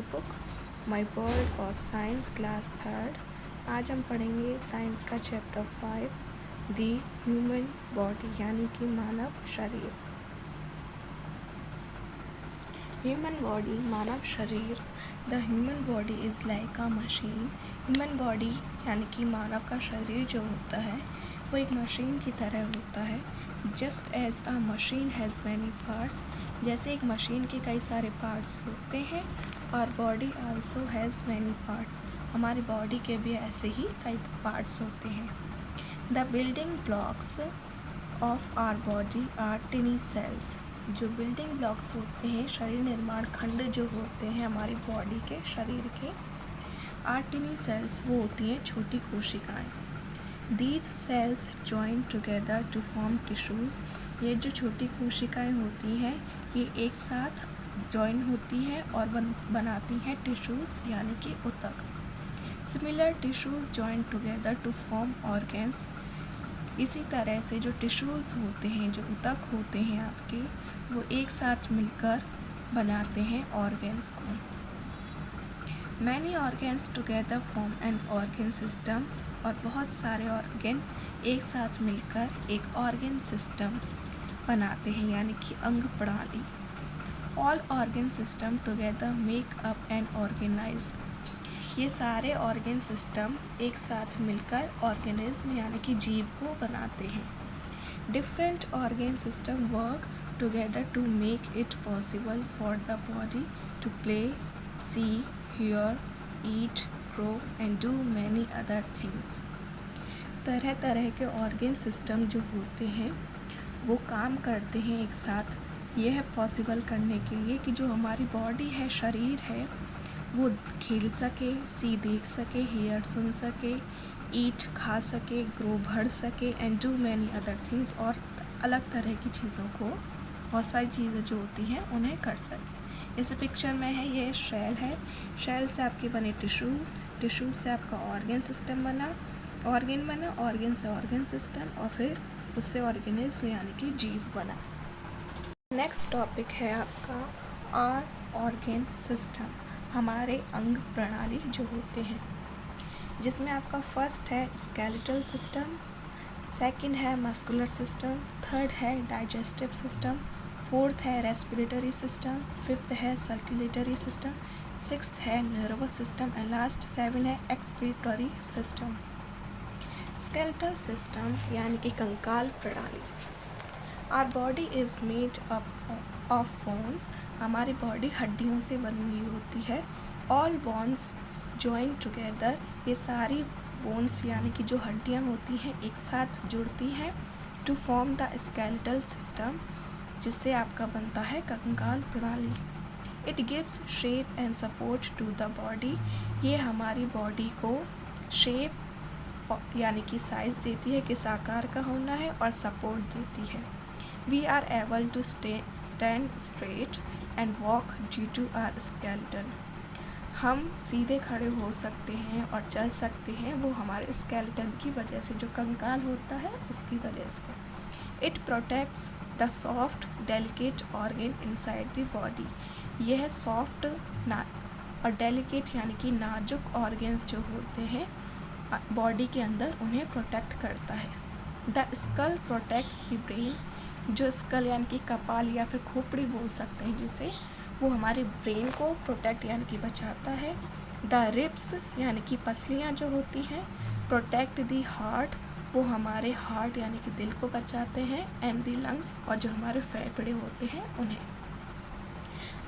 की book my world of science class 3rd। आज हम पढ़ेंगे साइंस का चैप्टर 5 दी ह्यूमन बॉडी यानी कि मानव शरीर। ह्यूमन बॉडी मानव शरीर। The human body is like a machine. Human body यानी कि मानव का शरीर जो होता है वो एक मशीन की तरह होता है। Just as a machine has many parts, जैसे एक मशीन के कई सारे पार्ट्स होते हैं, और body also has many parts, हमारी बॉडी के भी ऐसे ही कई पार्ट्स होते हैं। The building blocks of our body are tiny cells. जो बिल्डिंग ब्लॉक्स होते हैं, शरीर निर्माण खंड जो होते हैं हमारी बॉडी के, शरीर के, आर टिनी सेल्स वो होती हैं छोटी कोशिकाएं। These cells join together to form tissues। ये जो छोटी कोशिकाएं होती हैं ये एक साथ जॉइन होती हैं और बनाती हैं टिश्यूज़ यानी कि ऊतक। Similar tissues join together to form organs। इसी तरह से जो टिश्यूज़ होते हैं, जो ऊतक होते हैं आपके, वो एक साथ मिलकर बनाते हैं ऑर्गेन्स को। Many organs together form an organ system। और बहुत सारे ऑर्गन एक साथ मिलकर एक ऑर्गन सिस्टम बनाते हैं यानी कि अंग प्रणाली। All organ system together make up an organism. ये सारे ऑर्गन सिस्टम एक साथ मिलकर ऑर्गेनिज्म यानी कि जीव को बनाते हैं। Different organ system work together to make it possible for the body to play, see, hear, eat, grow and do many other things। तरह तरह के ऑर्गन सिस्टम जो होते हैं वो काम करते हैं एक साथ यह पॉसिबल करने के लिए कि जो हमारी बॉडी है, शरीर है, वो खेल सके, सी देख सके, हेयर सुन सके, ईट खा सके, ग्रो बढ़ सके, and do many other things, और अलग तरह की चीज़ों को, बहुत सारी चीज़ें जो होती हैं उन्हें कर सके। इस पिक्चर में है ये शेल है, शेल से आपके बने टिश्यूज़, टिश्यूज़ से आपका ऑर्गन सिस्टम बना, ऑर्गन से ऑर्गन सिस्टम, और फिर उससे ऑर्गेनिज्म यानी कि जीव बना। नेक्स्ट टॉपिक है आपका आर ऑर्गन सिस्टम, हमारे अंग प्रणाली जो होते हैं, जिसमें आपका फर्स्ट है स्केलेटल सिस्टम, सेकंड है मस्कुलर सिस्टम, थर्ड है डाइजेस्टिव सिस्टम, फोर्थ है रेस्पिरेटरी सिस्टम, फिफ्थ है सर्कुलेटरी सिस्टम, सिक्स्थ है नर्वस सिस्टम, एंड लास्ट 7 है एक्सक्रीटरी सिस्टम। स्केलेटल सिस्टम यानी कि कंकाल प्रणाली। Our body is made up of bones. हमारी बॉडी हड्डियों से बनी हुई होती है। All bones join together. ये सारी बोन्स यानी कि जो हड्डियाँ होती हैं एक साथ जुड़ती हैं to form the skeletal system, जिससे आपका बनता है कंकाल प्रणाली। It gives shape and support to the body. ये हमारी बॉडी को शेप यानी कि साइज देती है, किस आकार का होना है, और सपोर्ट देती है। We are able to stand straight and walk due to our skeleton. हम सीधे खड़े हो सकते हैं और चल सकते हैं, वो हमारे स्केलेटन की वजह से, जो कंकाल होता है उसकी वजह से। It protects the soft delicate organ inside the body. यह सॉफ्ट और डेलिकेट यानी कि नाजुक ऑर्गन्स जो होते हैं बॉडी के अंदर, उन्हें प्रोटेक्ट करता है। The skull protects the brain. जो स्कल यानी कि कपाल या फिर खोपड़ी बोल सकते हैं जिसे, वो हमारे ब्रेन को प्रोटेक्ट यानी कि बचाता है। द रिब्स यानी कि पसलियाँ जो होती हैं प्रोटेक्ट द हार्ट। वो हमारे हार्ट यानी कि दिल को बचाते हैं। एंड दी लंग्स, और जो हमारे फेफड़े होते हैं उन्हें।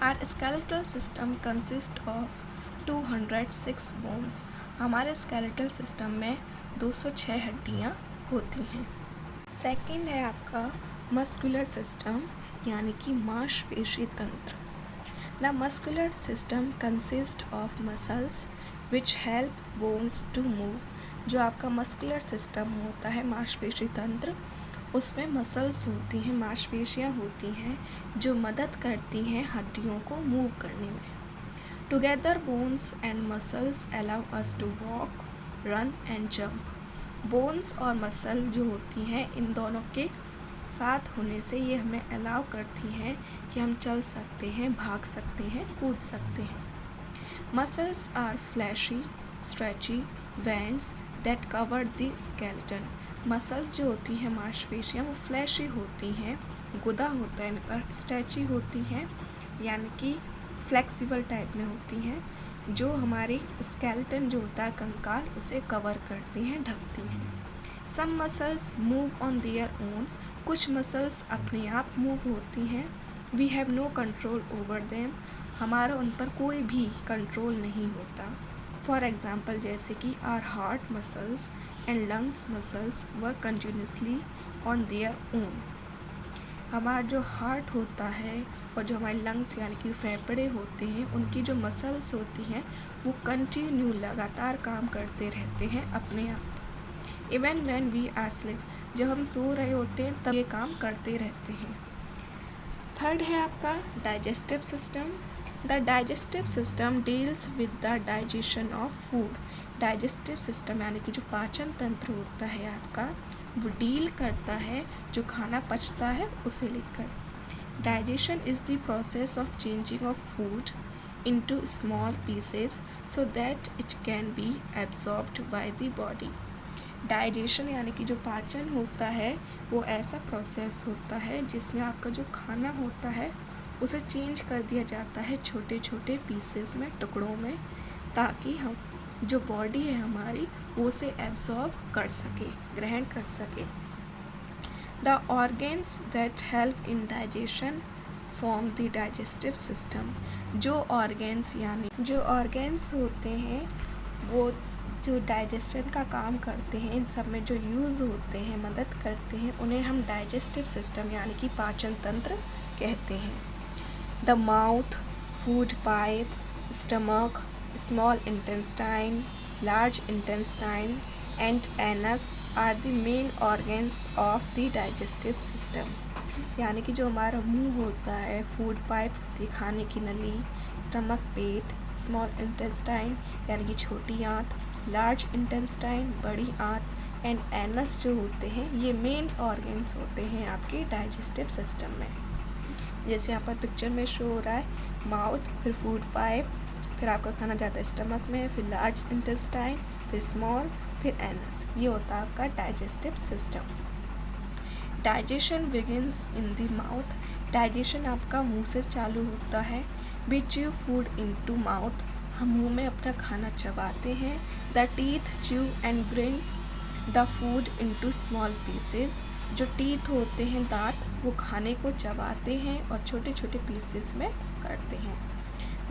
Our skeletal system consist of 206 bones. हमारे स्केलेटल सिस्टम में 206 हड्डियाँ होती हैं। सेकंड है आपका मस्कुलर सिस्टम यानी कि मांसपेशी तंत्र। The muscular system consist of muscles which help bones to move. जो आपका मस्कुलर सिस्टम होता है, मांसपेशी तंत्र, उसमें मसल्स होती हैं, मांसपेशियाँ होती हैं जो मदद करती हैं हड्डियों को मूव करने में। Together bones and muscles allow us to walk, run and jump. Bones और मसल जो होती हैं, इन दोनों के साथ होने से ये हमें अलाउ करती हैं कि हम चल सकते हैं, भाग सकते हैं, कूद सकते हैं। Muscles are fleshy stretchy vents that cover the skeleton. Muscles जो होती हैं मांसपेशियाँ वो फ्लैशी होती हैं, गुदा होता है इन पर, स्ट्रेची होती हैं यानी कि फ्लेक्सिबल टाइप में होती हैं, जो हमारी स्केलेटन जो होता है कंकाल उसे कवर करती हैं, ढकती हैं। Some muscles move on their own, कुछ मसल्स अपने आप मूव होती हैं। We have no control over them, हमारा उन पर कोई भी कंट्रोल नहीं होता। फॉर एग्ज़ाम्पल जैसे कि our heart muscles and lungs muscles work continuously on their own. हमारा जो हार्ट होता है और जो हमारे लंग्स यानी कि फेफड़े होते हैं उनकी जो मसल्स होती हैं वो कंटिन्यू लगातार काम करते रहते हैं अपने आप। Even when we are sleep, जब हम सो रहे होते हैं तब ये काम करते रहते हैं। थर्ड है आपका digestive system. The digestive system deals with the digestion of food. Digestive system यानी कि जो पाचन तंत्र होता है आपका वो डील करता है जो खाना पचता है उसे लेकर। Digestion is the process of changing of food into small pieces so that it can be absorbed by the body। Digestion यानी कि जो पाचन होता है वो ऐसा प्रोसेस होता है जिसमें आपका जो खाना होता है उसे चेंज कर दिया जाता है छोटे छोटे पीसेस में, टुकड़ों में, ताकि हम जो बॉडी है हमारी वो उसे एब्जॉर्ब कर सके, ग्रहण कर सके। The organs that help in digestion form the digestive system. जो ऑर्गेन्स होते हैं वो जो डाइजेशन का काम करते हैं, इन सब में जो यूज़ होते हैं, मदद करते हैं, उन्हें हम डाइजेस्टिव सिस्टम यानी कि पाचन तंत्र कहते हैं। The mouth, food pipe, stomach, small intestine, large intestine and anus are the main organs of the digestive system. यानी कि जो हमारा मुंह होता है, फूड पाइप होती है खाने की नली, स्टमक पेट, स्मॉल इंटेस्टाइन यानी कि छोटी आंत, लार्ज इंटेस्टाइन बड़ी आंत एंड एनस जो होते हैं ये मेन ऑर्गेन्स होते हैं आपके डाइजेस्टिव सिस्टम में। जैसे यहाँ पर पिक्चर में शो हो रहा है माउथ, फिर फूड पाइप, फिर आपका खाना जाता है स्टमक में, फिर लार्ज इंटेस्टाइन, फिर स्मॉल, फिर एनस, ये होता है आपका digestive system. Digestion begins in the mouth. Digestion आपका मुंह से चालू होता है। We chew food into mouth, हम मुंह में अपना खाना चबाते हैं। The teeth chew and bring the food into small pieces. जो टीथ होते हैं, दांत, वो खाने को चबाते हैं और छोटे छोटे पीसेस में करते हैं।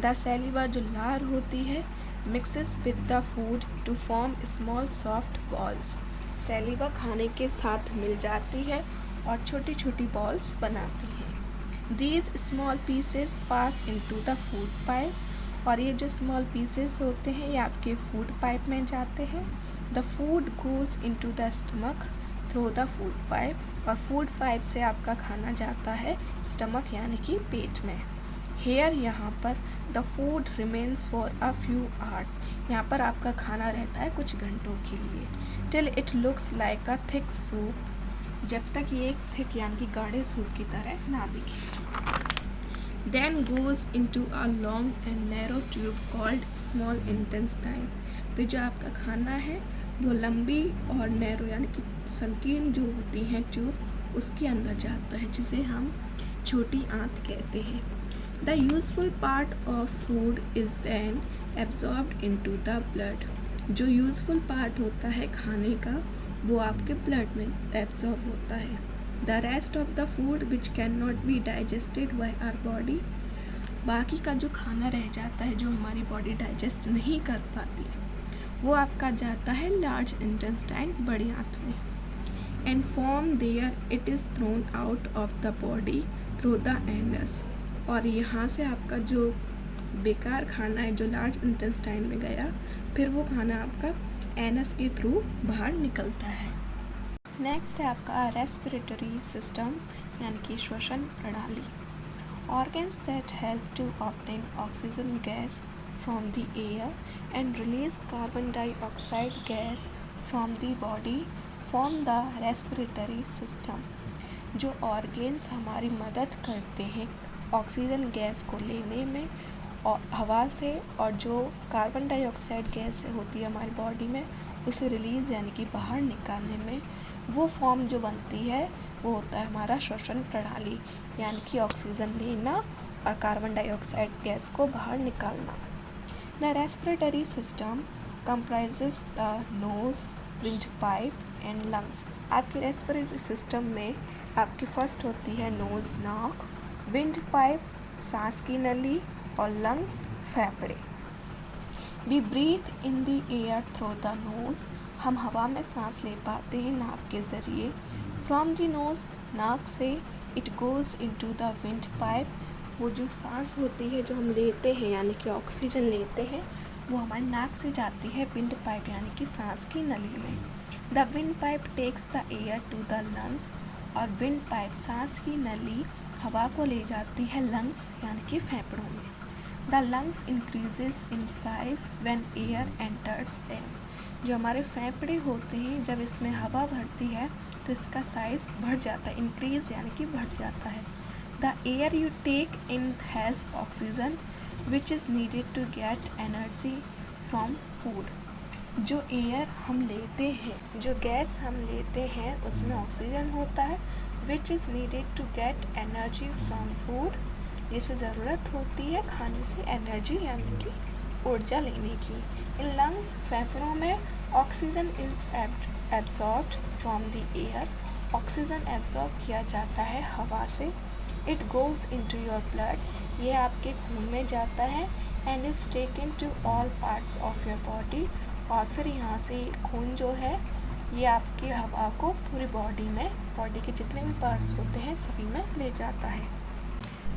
द सैलिवा जो लार होती है mixes with the food to form small soft balls. Saliva खाने के साथ मिल जाती है और छोटी छोटी बॉल्स बनाती हैं। These small pieces pass into the food pipe, और ये जो स्मॉल पीसेस होते हैं ये आपके फूड पाइप में जाते हैं। The food goes into the stomach through the food pipe, और फूड पाइप से आपका खाना जाता है स्टमक यानी कि पेट में। हेयर यहाँ पर the food remains for a few hours, यहाँ पर आपका खाना रहता है कुछ घंटों के लिए। Till it looks like a thick soup, जब तक ये एक थिक यानी कि गाढ़े सूप की तरह ना दिखे। Then goes into a long and narrow tube called small intestine. फिर जो आपका खाना है वो लंबी और नैरो यानी कि संकीर्ण जो होती हैं ट्यूब, उसके अंदर जाता है जिसे हम छोटी आंत कहते हैं। The useful part of food is then absorbed into the blood. जो यूजफुल पार्ट होता है खाने का वो आपके ब्लड में एब्जॉर्ब होता है। The rest of the food which can not be digested by our body, बाकी का जो खाना रह जाता है जो हमारी बॉडी डाइजेस्ट नहीं कर पाती वो आपका जाता है लार्ज इंटेस्टाइन बड़ी आंत में। And from there it is thrown out of the body through the anus, और यहाँ से आपका जो बेकार खाना है जो लार्ज इंटेस्टाइन में गया फिर वो खाना आपका एनस के थ्रू बाहर निकलता है। नेक्स्ट है आपका रेस्पिरेटरी सिस्टम यानी कि श्वसन प्रणाली। Organs that help to obtain oxygen gas from the air and release carbon dioxide gas from the body form the respiratory system. जो ऑर्गन्स हमारी मदद करते हैं ऑक्सीजन गैस को लेने में और हवा से, और जो कार्बन डाइऑक्साइड गैस होती है हमारी बॉडी में उसे रिलीज़ यानी कि बाहर निकालने में वो फॉर्म जो बनती है वो होता है हमारा श्वसन प्रणाली, यानी कि ऑक्सीजन लेना और कार्बन डाइऑक्साइड गैस को बाहर निकालना। The respiratory system comprises the nose, wind pipe and lungs. आपके रेस्पिरेटरी सिस्टम में आपकी फर्स्ट होती है नोज़ नाक, विंड पाइप सांस की नली और लंग्स फेफड़े। We breathe in the air through the nose. हम हवा में सांस ले पाते हैं नाक के ज़रिए। फ्रॉम द नोज़, नाक से it goes into the wind pipe. वो जो सांस होती है जो हम लेते हैं यानी कि ऑक्सीजन लेते हैं वो हमारी नाक से जाती है विंड पाइप यानी कि सांस की नली में। The windpipe takes the air to the lungs. और विंड पाइप सांस की नली हवा को ले जाती है लंग्स यानी कि फेफड़ों में। The lungs increases in size when air enters them. जो हमारे फेफड़े होते हैं जब इसमें हवा भरती है तो इसका साइज़ बढ़ जाता है, इंक्रीज यानी कि बढ़ जाता है। The air you take in has oxygen which is needed to get energy from food. जो एयर हम लेते हैं, जो गैस हम लेते हैं उसमें ऑक्सीजन होता है which is needed to get energy from food, जिसे ज़रूरत होती है खाने से एनर्जी यानी कि ऊर्जा लेने की। इन लंग्स, फेफड़ों में oxygen is absorbed from the air. Oxygen absorb किया जाता है हवा से। It goes into your blood. ये आपके खून में जाता है and is taken to all parts of your body. और फिर यहाँ से खून जो है ये आपकी हवा को पूरी बॉडी में, बॉडी के जितने भी पार्ट्स होते हैं सभी में ले जाता है।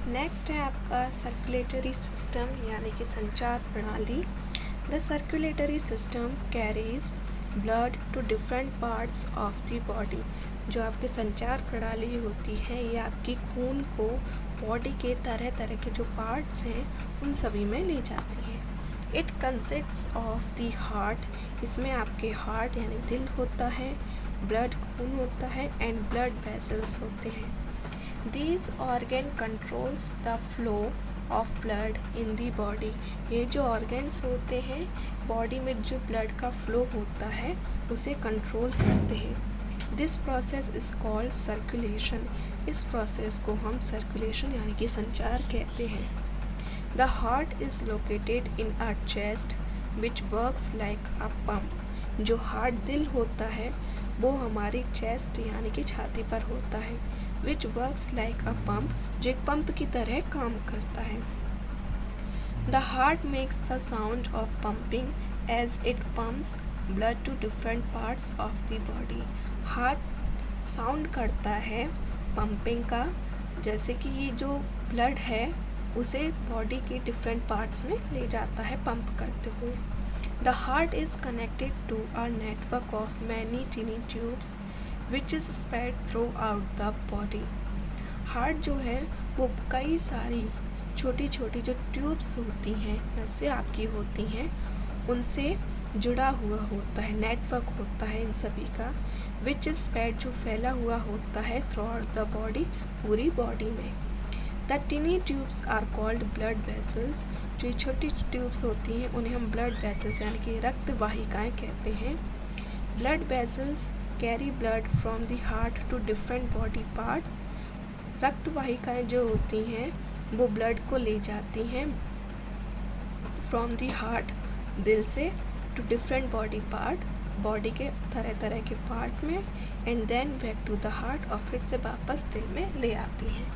नेक्स्ट है आपका सर्कुलेटरी सिस्टम यानी कि संचार प्रणाली। The circulatory system carries blood to different parts of the body. जो आपकी संचार प्रणाली होती है ये आपकी खून को बॉडी के तरह तरह के जो पार्ट्स हैं उन सभी में ले जाती है। It consists of the heart. इसमें आपके हार्ट यानी दिल होता है, ब्लड खून होता है एंड ब्लड वेसल्स होते हैं। These organ controls the flow of blood in the body। ये जो organs होते हैं बॉडी में जो ब्लड का फ्लो होता है उसे कंट्रोल करते हैं। This process is called circulation। इस प्रोसेस को हम सर्कुलेशन यानी कि संचार कहते हैं। The heart is located in our chest which works like a pump। जो हार्ट दिल होता है वो हमारी चेस्ट यानी कि छाती पर होता है। Which works like a pump, जो एक पंप की तरह काम करता है। The heart makes the sound of pumping as it pumps blood to different parts of the body. Heart sound करता है पंपिंग का, जैसे कि ये जो ब्लड है उसे बॉडी के डिफरेंट पार्ट्स में ले जाता है पंप करते हुए। The heart is connected to a network of many tiny tubes which is spread throughout the body. Heart जो है वो कई सारी छोटी छोटी जो ट्यूब्स होती हैं, नसें आपकी होती हैं, उनसे जुड़ा हुआ होता है, नेटवर्क होता है इन सभी का। विच इज़ स्प्रेड, जो फैला हुआ होता है थ्रू आउट द बॉडी, पूरी बॉडी में। The tiny tubes are called blood vessels. जो छोटी ट्यूब्स होती हैं उन्हें हम ब्लड वेसल्स यानी कि रक्त वाहिकाएँ कहते हैं। Blood vessels carry blood from the heart to different body part. रक्त वाहिकाएँ जो होती हैं वो ब्लड को ले जाती हैं फ्रॉम द हार्ट, दिल से, to different body part, body के तरह तरह के पार्ट में, and then back to the heart, और फिर से वापस दिल में ले आती हैं।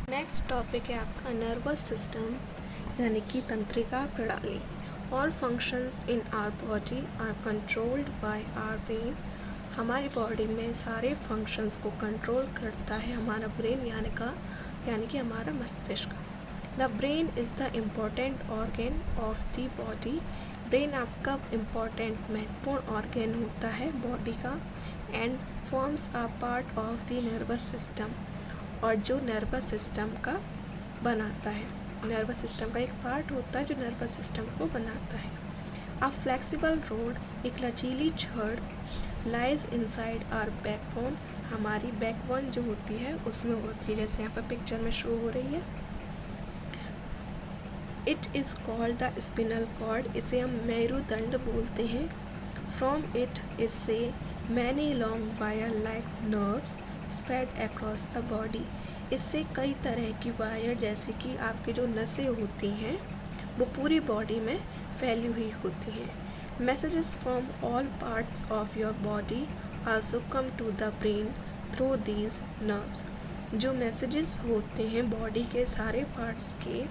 नेक्स्ट टॉपिक है आपका नर्वस सिस्टम यानी कि तंत्रिका प्रणाली। All functions in our body are controlled by our brain. हमारी बॉडी में सारे फंक्शंस को कंट्रोल करता है हमारा ब्रेन यानी कि हमारा मस्तिष्क। The brain is the important organ of the body. Brain आपका इम्पॉर्टेंट महत्वपूर्ण ऑर्गेन होता है बॉडी का, and forms a part of the nervous system, और जो नर्वस सिस्टम का बनाता है, नर्वस सिस्टम का एक पार्ट होता है जो नर्वस सिस्टम को बनाता है। अ फ्लेक्सिबल रोड, एक लचीली छड़, लाइज इनसाइड आवर बैकबोन, हमारी बैकबोन जो होती है उसमें होती है, जैसे यहाँ पर पिक्चर में शो हो रही है। It is called the spinal cord, इसे हम मेरुदंड बोलते हैं। फ्रॉम इट इज से many long wire like nerves spread across the body, इससे कई तरह की वायर जैसे कि आपके जो नसें होती हैं वो पूरी बॉडी में फैली हुई होती हैं। Messages from all parts of your body also come to the brain through these nerves, जो मैसेजेस होते हैं बॉडी के सारे पार्ट्स के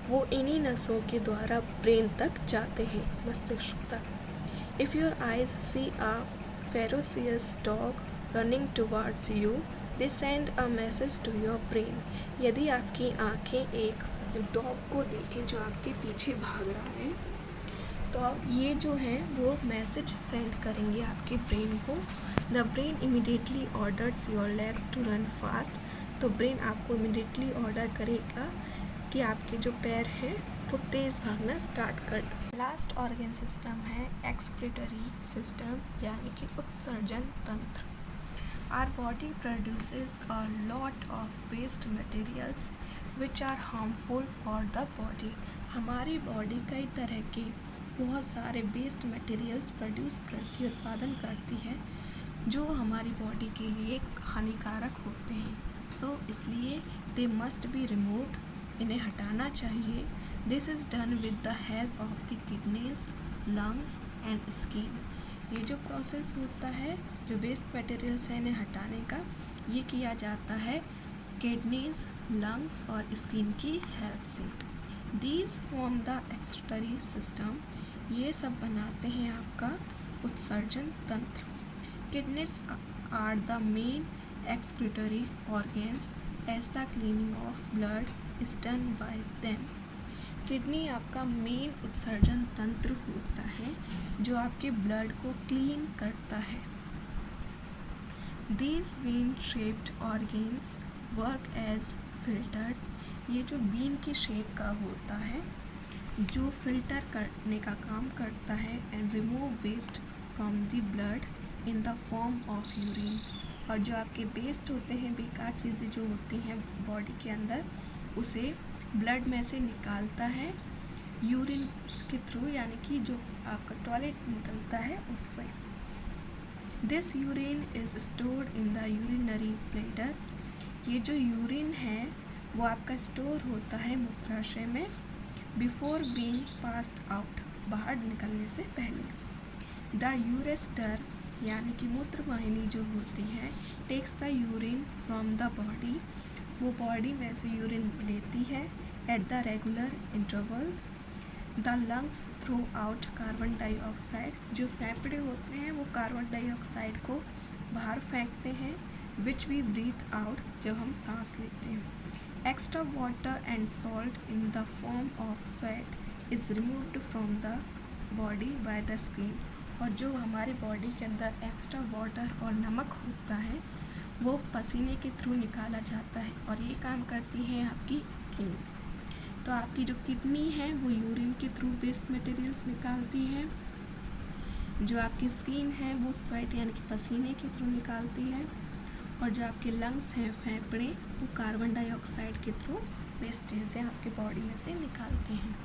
वो इन्हीं नसों के द्वारा ब्रेन तक जाते हैं, मस्तिष्क तक। If your eyes see a ferocious dog running towards you they send a message to your brain, यदि आपकी आंखें एक डॉग को देखें जो आपके पीछे भाग रहा है तो ये जो है वो मैसेज सेंड करेंगे आपके ब्रेन को। The brain immediately orders your legs to run fast, तो ब्रेन आपको इमिडिएटली ऑर्डर करेगा कि आपके जो पैर हैं वो तेज़ भागना स्टार्ट कर दें। लास्ट ऑर्गन सिस्टम है एक्सक्रीटरी सिस्टम, यानी कि उत्सर्जन तंत्र। Our body produces a lot of waste materials which are harmful for the body, हमारी बॉडी कई तरह के बहुत सारे वेस्ट मटेरियल्स प्रोड्यूस करती है, उत्पादन करती है जो हमारी बॉडी के लिए हानिकारक होते हैं। सो इसलिए दे मस्ट बी रिमूव्ड, इन्हें हटाना चाहिए। This is done with the help of the kidneys, lungs and skin, ये जो प्रोसेस होता है जो वेस्ट मटेरियल्स हैं इन्हें हटाने का, ये किया जाता है किडनीज, लंग्स और स्किन की हेल्प से। These form the excretory system, ये सब बनाते हैं आपका उत्सर्जन तंत्र। Kidneys are the main excretory organs as the cleaning of blood is done by them, kidney आपका मेन उत्सर्जन तंत्र होता है जो आपके ब्लड को क्लीन करता है। These bean shaped organs work as filters, ये जो बीन की शेप का होता है जो फिल्टर करने का काम करता है and remove waste from the blood in the form of urine, और जो आपके वेस्ट होते हैं बेकार चीज़ें जो होती हैं बॉडी के अंदर उसे ब्लड में से निकालता है यूरिन के थ्रू, यानी कि जो आपका टॉयलेट निकलता है उससे। This urine is stored in the urinary bladder, ये जो यूरिन है वो आपका स्टोर होता है मूत्राशय में बिफोर बीइंग पास्ड आउट, बाहर निकलने से पहले। द यूरेस्टर यानी कि मूत्रवाहिनी जो होती है takes the urine from the body, वो बॉडी में से यूरिन लेती है at the regular intervals. The lungs throw out carbon dioxide, जो फेफड़े होते हैं वो कार्बन डाइऑक्साइड को बाहर फेंकते हैं विच वी ब्रीथ आउट, जब हम सांस लेते हैं। Extra water and salt in the form of sweat is removed from the body by the skin, और जो हमारे बॉडी के अंदर एक्स्ट्रा वाटर और नमक होता है वो पसीने के थ्रू निकाला जाता है और ये काम करती है आपकी स्किन। तो आपकी जो किडनी है वो यूरिन के थ्रू वेस्ट मटेरियल्स निकालती है, जो आपकी स्किन है वो स्वेट यानी कि पसीने के थ्रू निकालती है, और जो आपके लंग्स हैं फेफड़े वो कार्बन डाइऑक्साइड के थ्रू वेस्ट चीज़ें आपके बॉडी में से निकालते हैं।